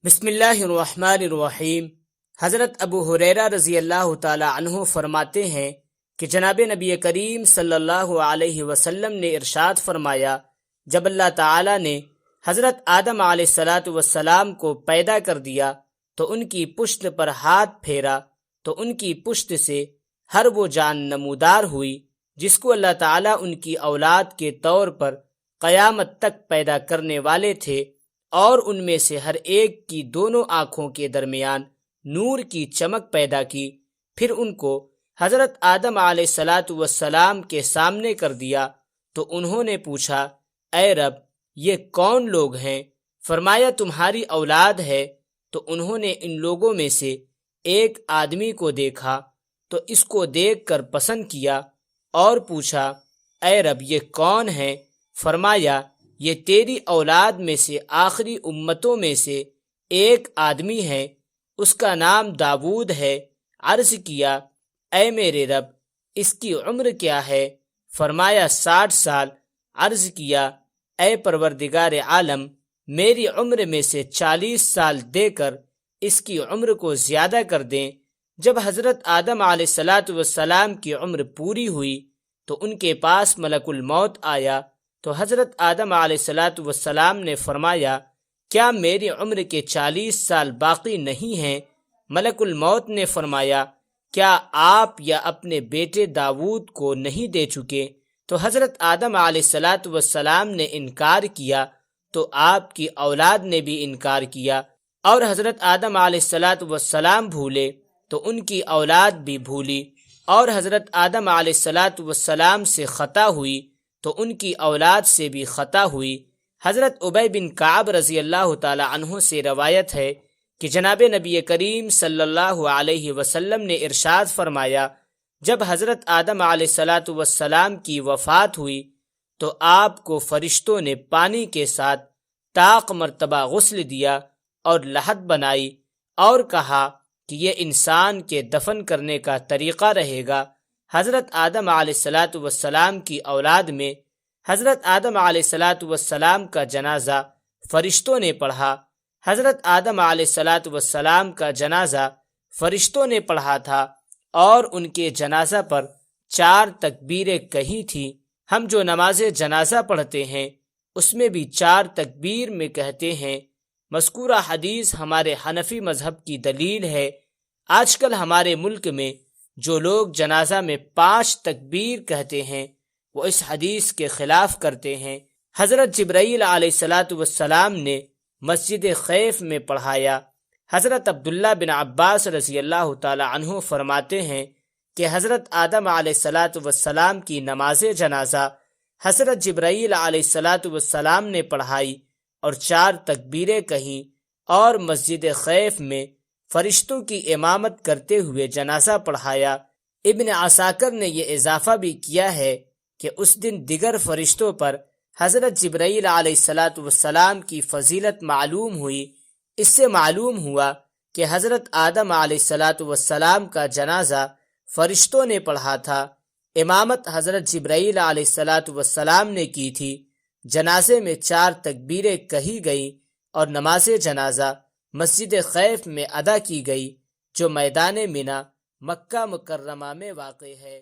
بسم اللہ الرحمن الرحیم۔ حضرت ابو ہریرہ رضی اللہ تعالی عنہ فرماتے ہیں کہ جناب نبی کریم صلی اللہ علیہ وسلم نے ارشاد فرمایا، جب اللہ تعالی نے حضرت آدم علیہ السلام کو پیدا کر دیا تو ان کی پشت پر ہاتھ پھیرا تو ان کی پشت سے ہر وہ جان نمودار ہوئی جس کو اللہ تعالیٰ ان کی اولاد کے طور پر قیامت تک پیدا کرنے والے تھے، اور ان میں سے ہر ایک کی دونوں آنکھوں کے درمیان نور کی چمک پیدا کی۔ پھر ان کو حضرت آدم علیہ السلام کے سامنے کر دیا تو انہوں نے پوچھا، اے رب، یہ کون لوگ ہیں؟ فرمایا، تمہاری اولاد ہے۔ تو انہوں نے ان لوگوں میں سے ایک آدمی کو دیکھا تو اس کو دیکھ کر پسند کیا اور پوچھا، اے رب، یہ کون ہے؟ فرمایا، یہ تیری اولاد میں سے آخری امتوں میں سے ایک آدمی ہے، اس کا نام داود ہے۔ عرض کیا، اے میرے رب، اس کی عمر کیا ہے؟ فرمایا، 60 سال۔ عرض کیا، اے پروردگار عالم، میری عمر میں سے 40 سال دے کر اس کی عمر کو زیادہ کر دیں۔ جب حضرت آدم علیہ السلام کی عمر پوری ہوئی تو ان کے پاس ملک الموت آیا تو حضرت آدم علیہ السلام نے فرمایا، کیا میری عمر کے 40 سال باقی نہیں ہیں؟ ملک الموت نے فرمایا، کیا آپ یا اپنے بیٹے داود کو نہیں دے چکے؟ تو حضرت آدم علیہ السلام نے انکار کیا تو آپ کی اولاد نے بھی انکار کیا، اور حضرت آدم علیہ السلام بھولے تو ان کی اولاد بھی بھولی، اور حضرت آدم علیہ السلام سے خطا ہوئی تو ان کی اولاد سے بھی خطا ہوئی۔ حضرت ابی بن کعب رضی اللہ تعالی عنہ سے روایت ہے کہ جناب نبی کریم صلی اللہ علیہ وسلم نے ارشاد فرمایا، جب حضرت آدم علیہ السلام کی وفات ہوئی تو آپ کو فرشتوں نے پانی کے ساتھ طاق مرتبہ غسل دیا اور لحد بنائی اور کہا کہ یہ انسان کے دفن کرنے کا طریقہ رہے گا۔ حضرت آدم علیہ السلام کی اولاد میں حضرت آدم علیہ السلام کا جنازہ فرشتوں نے پڑھا۔ حضرت آدم علیہ السلام کا جنازہ فرشتوں نے پڑھا تھا اور ان کے جنازہ پر 4 تکبیریں کہی تھیں۔ ہم جو نماز جنازہ پڑھتے ہیں اس میں بھی 4 تکبیر میں کہتے ہیں۔ مذکورہ حدیث ہمارے حنفی مذہب کی دلیل ہے۔ آج کل ہمارے ملک میں جو لوگ جنازہ میں 5 تکبیر کہتے ہیں وہ اس حدیث کے خلاف کرتے ہیں۔ حضرت جبرائیل علیہ السلام نے مسجد خیف میں پڑھایا۔ حضرت عبداللہ بن عباس رضی اللہ تعالی عنہ فرماتے ہیں کہ حضرت آدم علیہ السلام کی نماز جنازہ حضرت جبرائیل علیہ السلام نے پڑھائی اور 4 تکبیریں کہیں، اور مسجد خیف میں فرشتوں کی امامت کرتے ہوئے جنازہ پڑھایا۔ ابن عساکر نے یہ اضافہ بھی کیا ہے کہ اس دن دیگر فرشتوں پر حضرت جبرائیل علیہ السلام کی فضیلت معلوم ہوئی۔ اس سے معلوم ہوا کہ حضرت آدم علیہ السلام کا جنازہ فرشتوں نے پڑھا تھا، امامت حضرت جبرائیل علیہ السلام نے کی تھی۔ جنازے میں 4 تکبیریں کہی گئیں اور نماز جنازہ مسجد خیف میں ادا کی گئی جو میدان منی مکہ مکرمہ میں واقع ہے۔